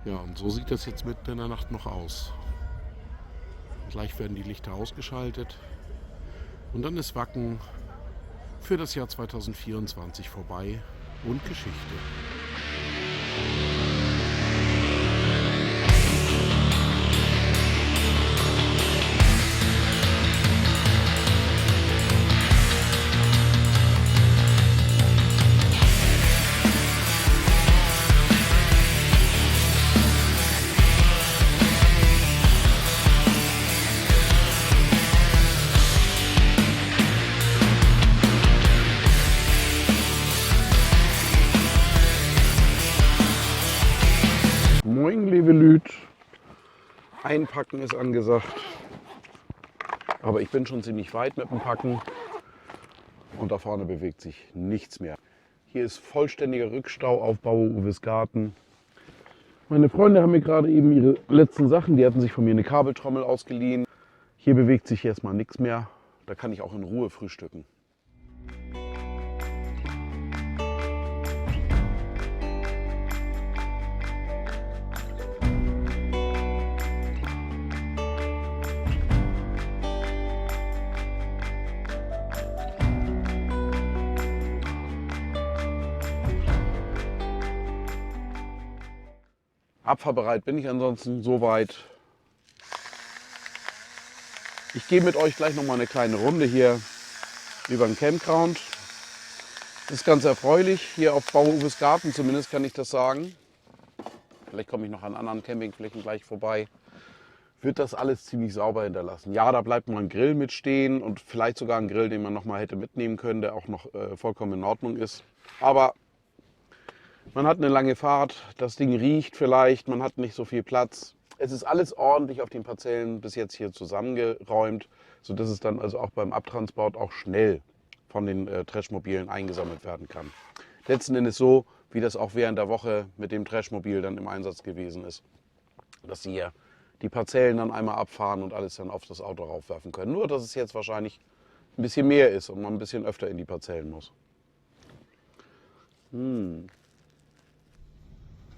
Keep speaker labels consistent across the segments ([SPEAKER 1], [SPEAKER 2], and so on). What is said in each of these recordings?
[SPEAKER 1] Ja, und so sieht das jetzt mitten in der Nacht noch aus. Gleich werden die Lichter ausgeschaltet und dann ist Wacken für das Jahr 2024 vorbei und Geschichte. Moin, liebe Lüd. Einpacken ist angesagt. Aber ich bin schon ziemlich weit mit dem Packen. Und da vorne bewegt sich nichts mehr. Hier ist vollständiger Rückstau auf Bauer Uwes Garten. Meine Freunde haben mir gerade eben ihre letzten Sachen, die hatten sich von mir eine Kabeltrommel ausgeliehen. Hier bewegt sich erstmal nichts mehr. Da kann ich auch in Ruhe frühstücken. Abfahrbereit bin ich ansonsten soweit. Ich gehe mit euch gleich noch mal eine kleine Runde hier über den Campground. Das ist ganz erfreulich. Hier auf Bauer Uwes Garten zumindest kann ich das sagen. Vielleicht komme ich noch an anderen Campingflächen gleich vorbei. Wird das alles ziemlich sauber hinterlassen. Ja, da bleibt mal ein Grill mitstehen und vielleicht sogar ein Grill, den man noch mal hätte mitnehmen können, der auch noch vollkommen in Ordnung ist. Aber man hat eine lange Fahrt, das Ding riecht vielleicht, man hat nicht so viel Platz. Es ist alles ordentlich auf den Parzellen bis jetzt hier zusammengeräumt, sodass es dann also auch beim Abtransport auch schnell von den Trashmobilen eingesammelt werden kann. Letzten Endes so, wie das auch während der Woche mit dem Trashmobil dann im Einsatz gewesen ist. Dass sie hier die Parzellen dann einmal abfahren und alles dann auf das Auto raufwerfen können. Nur, dass es jetzt wahrscheinlich ein bisschen mehr ist und man ein bisschen öfter in die Parzellen muss.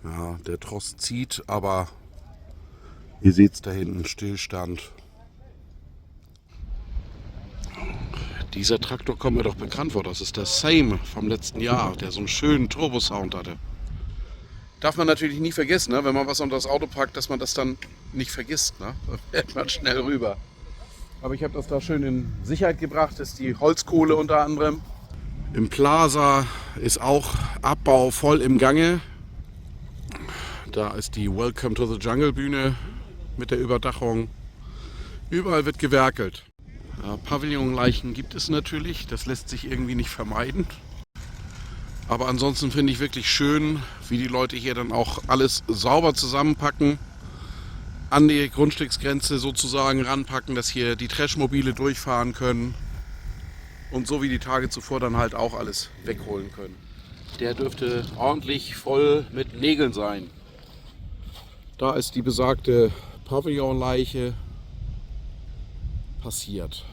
[SPEAKER 1] Ja, der Tross zieht, aber ihr seht es da hinten, Stillstand. Dieser Traktor kommt mir doch bekannt vor, das ist der Same vom letzten Jahr, der so einen schönen Turbo-Sound hatte. Darf man natürlich nie vergessen, ne? Wenn man was unter das Auto packt, dass man das dann nicht vergisst. Ne? Da fährt man schnell rüber. Aber ich habe das da schön in Sicherheit gebracht, das ist die Holzkohle unter anderem. Im Plaza ist auch Abbau voll im Gange. Da ist die Welcome to the Jungle Bühne mit der Überdachung. Überall wird gewerkelt. Pavillonleichen gibt es natürlich, das lässt sich irgendwie nicht vermeiden. Aber ansonsten finde ich wirklich schön, wie die Leute hier dann auch alles sauber zusammenpacken, an die Grundstücksgrenze sozusagen ranpacken, dass hier die Trashmobile durchfahren können und so wie die Tage zuvor dann halt auch alles wegholen können. Der dürfte ordentlich voll mit Nägeln sein. Da ist die besagte Pavillonleiche passiert.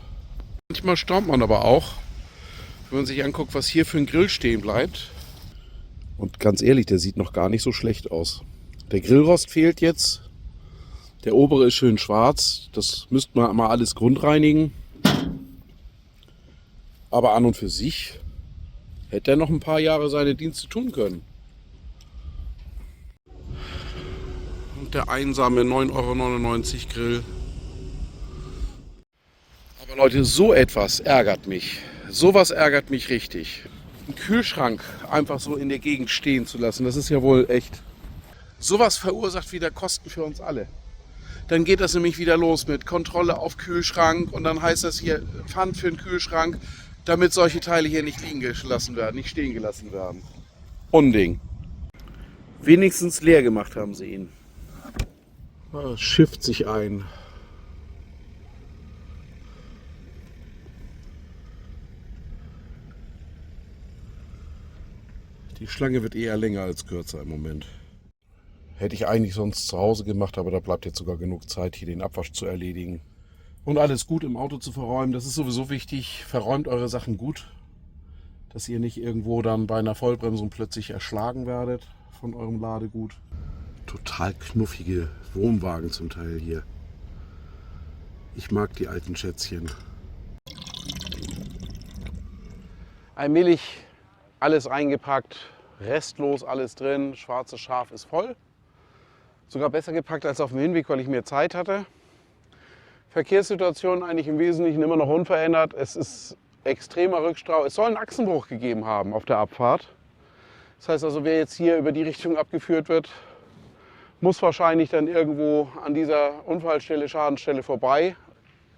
[SPEAKER 1] Manchmal staunt man aber auch, wenn man sich anguckt, was hier für ein Grill stehen bleibt. Und ganz ehrlich, der sieht noch gar nicht so schlecht aus. Der Grillrost fehlt jetzt. Der obere ist schön schwarz. Das müsste man mal alles grundreinigen. Aber an und für sich hätte er noch ein paar Jahre seine Dienste tun können. Und der einsame 9,99 € Grill. Aber Leute, so etwas ärgert mich. Sowas ärgert mich richtig. Einen Kühlschrank einfach so in der Gegend stehen zu lassen, das ist ja wohl echt. Sowas verursacht wieder Kosten für uns alle. Dann geht das nämlich wieder los mit Kontrolle auf Kühlschrank und dann heißt das hier Pfand für den Kühlschrank, damit solche Teile hier nicht liegen gelassen werden, nicht stehen gelassen werden. Unding. Wenigstens leer gemacht haben sie ihn. Es schifft sich ein. Die Schlange wird eher länger als kürzer im Moment. Hätte ich eigentlich sonst zu Hause gemacht, aber da bleibt jetzt sogar genug Zeit, hier den Abwasch zu erledigen. Und alles gut im Auto zu verräumen, das ist sowieso wichtig. Verräumt eure Sachen gut, dass ihr nicht irgendwo dann bei einer Vollbremsung plötzlich erschlagen werdet von eurem Ladegut. Total knuffige Wohnwagen zum Teil hier. Ich mag die alten Schätzchen. Allmählich alles eingepackt, restlos alles drin. Schwarzes Schaf ist voll. Sogar besser gepackt als auf dem Hinweg, weil ich mehr Zeit hatte. Verkehrssituation eigentlich im Wesentlichen immer noch unverändert. Es ist extremer Rückstau. Es soll einen Achsenbruch gegeben haben auf der Abfahrt. Das heißt also, wer jetzt hier über die Richtung abgeführt wird, muss wahrscheinlich dann irgendwo an dieser Unfallstelle, Schadenstelle vorbei.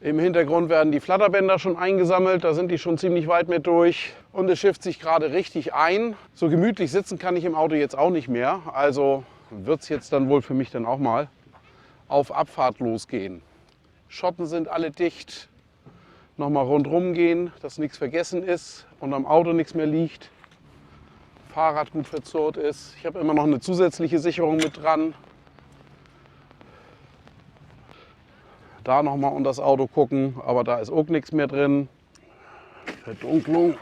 [SPEAKER 1] Im Hintergrund werden die Flatterbänder schon eingesammelt, da sind die schon ziemlich weit mit durch. Und es schifft sich gerade richtig ein. So gemütlich sitzen kann ich im Auto jetzt auch nicht mehr. Also wird es jetzt dann wohl für mich dann auch mal auf Abfahrt losgehen. Schotten sind alle dicht. Nochmal rundherum gehen, dass nichts vergessen ist und am Auto nichts mehr liegt. Fahrrad gut verzurrt ist. Ich habe immer noch eine zusätzliche Sicherung mit dran. Da nochmal unter das Auto gucken, aber da ist auch nichts mehr drin. Verdunklung.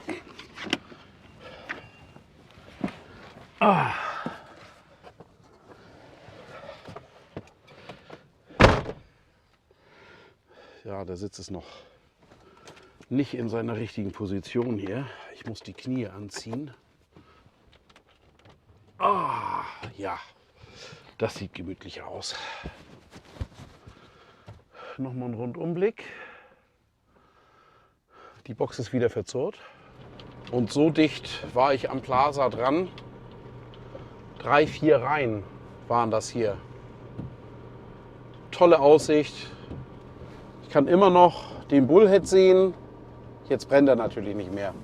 [SPEAKER 1] Ja, der Sitz ist noch nicht in seiner richtigen Position hier. Ich muss die Knie anziehen. Ja, das sieht gemütlich aus. Nochmal ein Rundumblick. Die Box ist wieder verzurrt. Und so dicht war ich am Plaza dran. 3, 4 Reihen waren das hier. Tolle Aussicht. Ich kann immer noch den Bullhead sehen. Jetzt brennt er natürlich nicht mehr.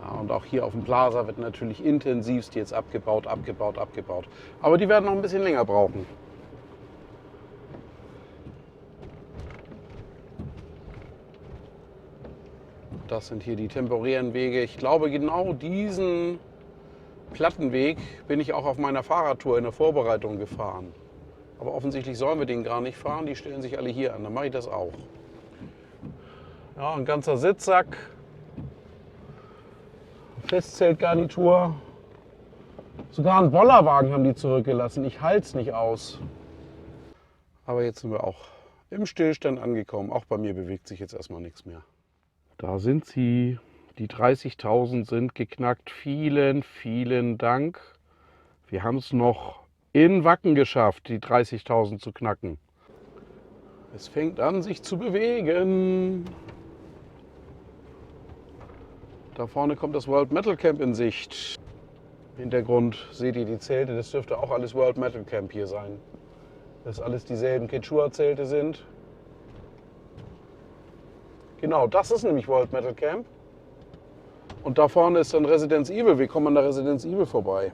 [SPEAKER 1] Ja, und auch hier auf dem Plaza wird natürlich intensivst jetzt abgebaut. Aber die werden noch ein bisschen länger brauchen. Das sind hier die temporären Wege. Ich glaube, genau diesen Plattenweg bin ich auch auf meiner Fahrradtour in der Vorbereitung gefahren. Aber offensichtlich sollen wir den gar nicht fahren. Die stellen sich alle hier an. Dann mache ich das auch. Ja, ein ganzer Sitzsack. Festzeltgarnitur. Sogar einen Bollerwagen haben die zurückgelassen. Ich halte es nicht aus. Aber jetzt sind wir auch im Stillstand angekommen. Auch bei mir bewegt sich jetzt erstmal nichts mehr. Da sind sie. Die 30.000 sind geknackt. Vielen, vielen Dank. Wir haben es noch in Wacken geschafft, die 30.000 zu knacken. Es fängt an, sich zu bewegen. Da vorne kommt das World Metal Camp in Sicht. Im Hintergrund seht ihr die Zelte. Das dürfte auch alles World Metal Camp hier sein. Dass alles dieselben Quechua-Zelte sind. Genau, das ist nämlich World Metal Camp. Und da vorne ist dann Residence Evil. Wir kommen an der Residence Evil vorbei.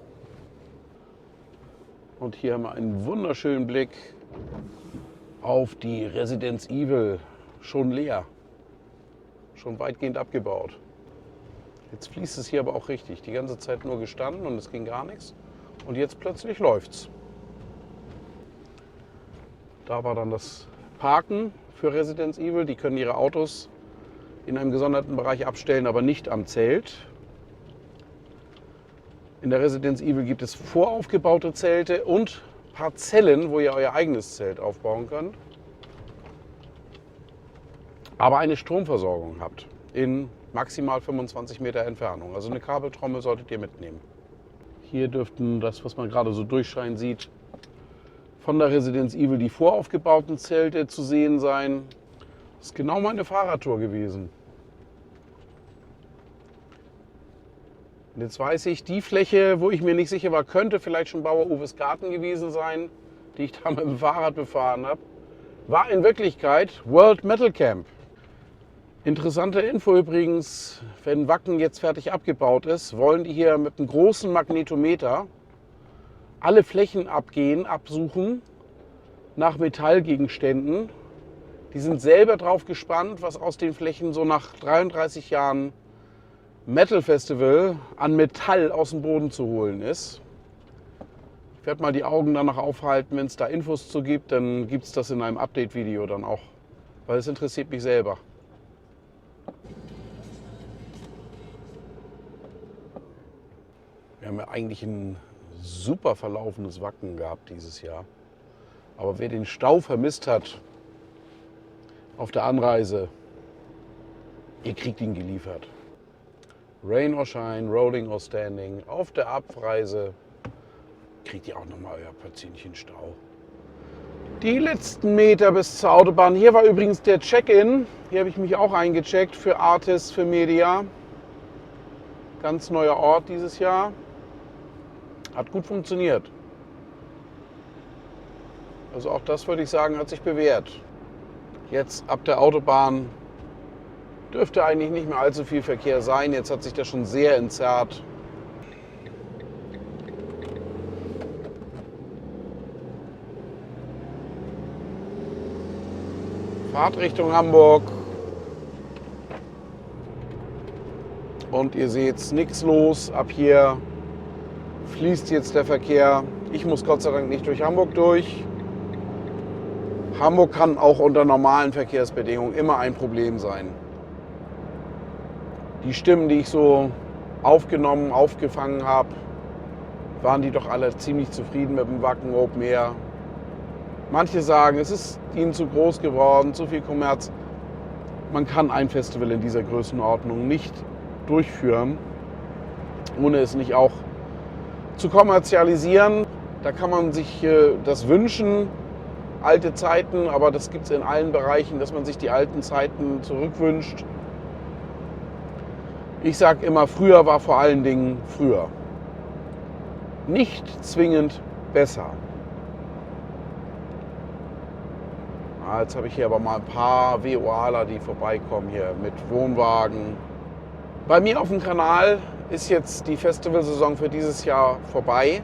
[SPEAKER 1] Und hier haben wir einen wunderschönen Blick auf die Residence Evil. Schon leer. Schon weitgehend abgebaut. Jetzt fließt es hier aber auch richtig. Die ganze Zeit nur gestanden und es ging gar nichts. Und jetzt plötzlich läuft's. Da war dann das Parken für Residence Evil. Die können ihre Autos in einem gesonderten Bereich abstellen, aber nicht am Zelt. In der Residence Evil gibt es voraufgebaute Zelte und Parzellen, wo ihr euer eigenes Zelt aufbauen könnt. Aber eine Stromversorgung habt in maximal 25 Meter Entfernung. Also eine Kabeltrommel solltet ihr mitnehmen. Hier dürften das, was man gerade so durchscheinen sieht, von der Residence Evil die voraufgebauten Zelte zu sehen sein. Das ist genau meine Fahrradtour gewesen. Und jetzt weiß ich, die Fläche, wo ich mir nicht sicher war, könnte vielleicht schon Bauer-Uwes Garten gewesen sein, die ich da mit dem Fahrrad befahren habe, war in Wirklichkeit World Metal Camp. Interessante Info übrigens, wenn Wacken jetzt fertig abgebaut ist, wollen die hier mit einem großen Magnetometer alle Flächen absuchen nach Metallgegenständen. Die sind selber drauf gespannt, was aus den Flächen so nach 33 Jahren Metal Festival an Metall aus dem Boden zu holen ist. Ich werde mal die Augen danach aufhalten, wenn es da Infos zu gibt, dann gibt es das in einem Update-Video dann auch, weil es interessiert mich selber. Wir haben ja eigentlich einen super verlaufenes Wacken gehabt dieses Jahr. Aber wer den Stau vermisst hat auf der Anreise, ihr kriegt ihn geliefert. Rain or shine, rolling or standing, auf der Abreise kriegt ihr auch nochmal euer Portionchen Stau. Die letzten Meter bis zur Autobahn. Hier war übrigens der Check-in. Hier habe ich mich auch eingecheckt für Artis, für Media. Ganz neuer Ort dieses Jahr. Hat gut funktioniert. Also auch das würde ich sagen, hat sich bewährt. Jetzt ab der Autobahn dürfte eigentlich nicht mehr allzu viel Verkehr sein. Jetzt hat sich das schon sehr entzerrt. Fahrt Richtung Hamburg. Und ihr seht, nichts los. Ab hier fließt jetzt der Verkehr. Ich muss Gott sei Dank nicht durch Hamburg durch. Hamburg kann auch unter normalen Verkehrsbedingungen immer ein Problem sein. Die Stimmen, die ich so aufgefangen habe, waren die doch alle ziemlich zufrieden mit dem Wacken Open Air. Manche sagen, es ist ihnen zu groß geworden, zu viel Kommerz. Man kann ein Festival in dieser Größenordnung nicht durchführen, ohne es nicht auch zu kommerzialisieren. Da kann man sich das wünschen, alte Zeiten, aber das gibt es in allen Bereichen, dass man sich die alten Zeiten zurückwünscht. Ich sage immer, früher war vor allen Dingen früher. Nicht zwingend besser. Jetzt habe ich hier aber mal ein paar WOAler, die vorbeikommen hier mit Wohnwagen. Bei mir auf dem Kanal ist jetzt die Festivalsaison für dieses Jahr vorbei.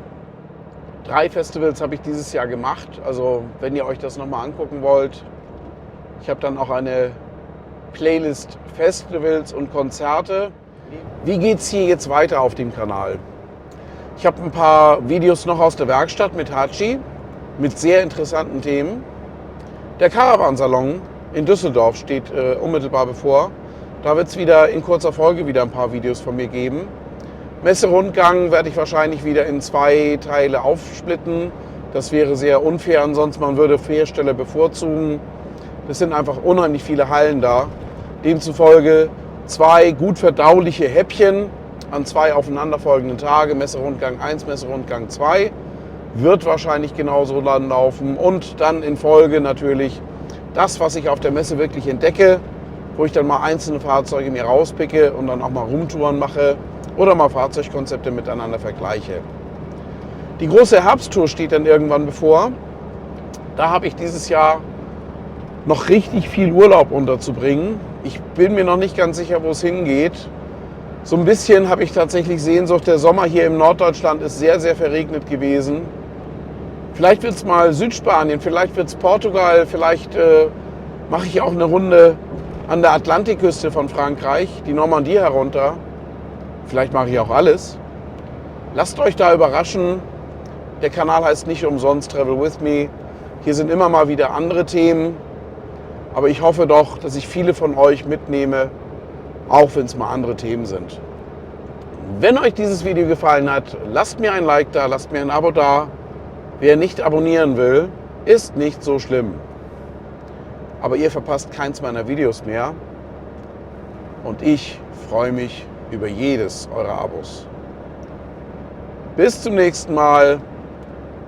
[SPEAKER 1] 3 Festivals habe ich dieses Jahr gemacht. Also wenn ihr euch das nochmal angucken wollt. Ich habe dann auch eine Playlist Festivals und Konzerte. Wie geht es hier jetzt weiter auf dem Kanal? Ich habe ein paar Videos noch aus der Werkstatt mit Hachi, mit sehr interessanten Themen. Der Caravan-Salon in Düsseldorf steht unmittelbar bevor. Da wird es wieder in kurzer Folge wieder ein paar Videos von mir geben. Messerundgang werde ich wahrscheinlich wieder in 2 Teile aufsplitten. Das wäre sehr unfair, ansonsten man würde Hersteller bevorzugen. Es sind einfach unheimlich viele Hallen da. Demzufolge 2 gut verdauliche Häppchen an 2 aufeinanderfolgenden Tage. Messerundgang 1, Messerundgang 2. Wird wahrscheinlich genauso dann laufen. Und dann in Folge natürlich das, was ich auf der Messe wirklich entdecke, wo ich dann mal einzelne Fahrzeuge mir rauspicke und dann auch mal Rumtouren mache oder mal Fahrzeugkonzepte miteinander vergleiche. Die große Herbsttour steht dann irgendwann bevor. Da habe ich dieses Jahr noch richtig viel Urlaub unterzubringen. Ich bin mir noch nicht ganz sicher, wo es hingeht. So ein bisschen habe ich tatsächlich Sehnsucht. Der Sommer hier im Norddeutschland ist sehr, sehr verregnet gewesen. Vielleicht wird es mal Südspanien, vielleicht wird es Portugal, vielleicht mache ich auch eine Runde an der Atlantikküste von Frankreich, die Normandie herunter. Vielleicht mache ich auch alles. Lasst euch da überraschen. Der Kanal heißt nicht umsonst Travel With Me. Hier sind immer mal wieder andere Themen. Aber ich hoffe doch, dass ich viele von euch mitnehme, auch wenn es mal andere Themen sind. Wenn euch dieses Video gefallen hat, lasst mir ein Like da, lasst mir ein Abo da. Wer nicht abonnieren will, ist nicht so schlimm. Aber ihr verpasst keins meiner Videos mehr. Und ich freue mich über jedes eurer Abos. Bis zum nächsten Mal,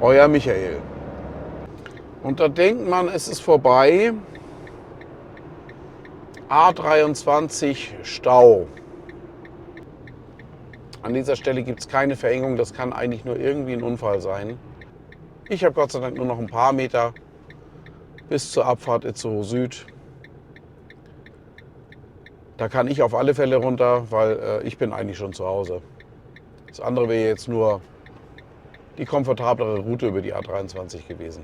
[SPEAKER 1] euer Michael. Und da denkt man, es ist vorbei. A23 Stau. An dieser Stelle gibt es keine Verengung, das kann eigentlich nur irgendwie ein Unfall sein. Ich habe Gott sei Dank nur noch ein paar Meter bis zur Abfahrt Itzehoe Süd. Da kann ich auf alle Fälle runter, weil ich bin eigentlich schon zu Hause. Das andere wäre jetzt nur die komfortablere Route über die A23 gewesen.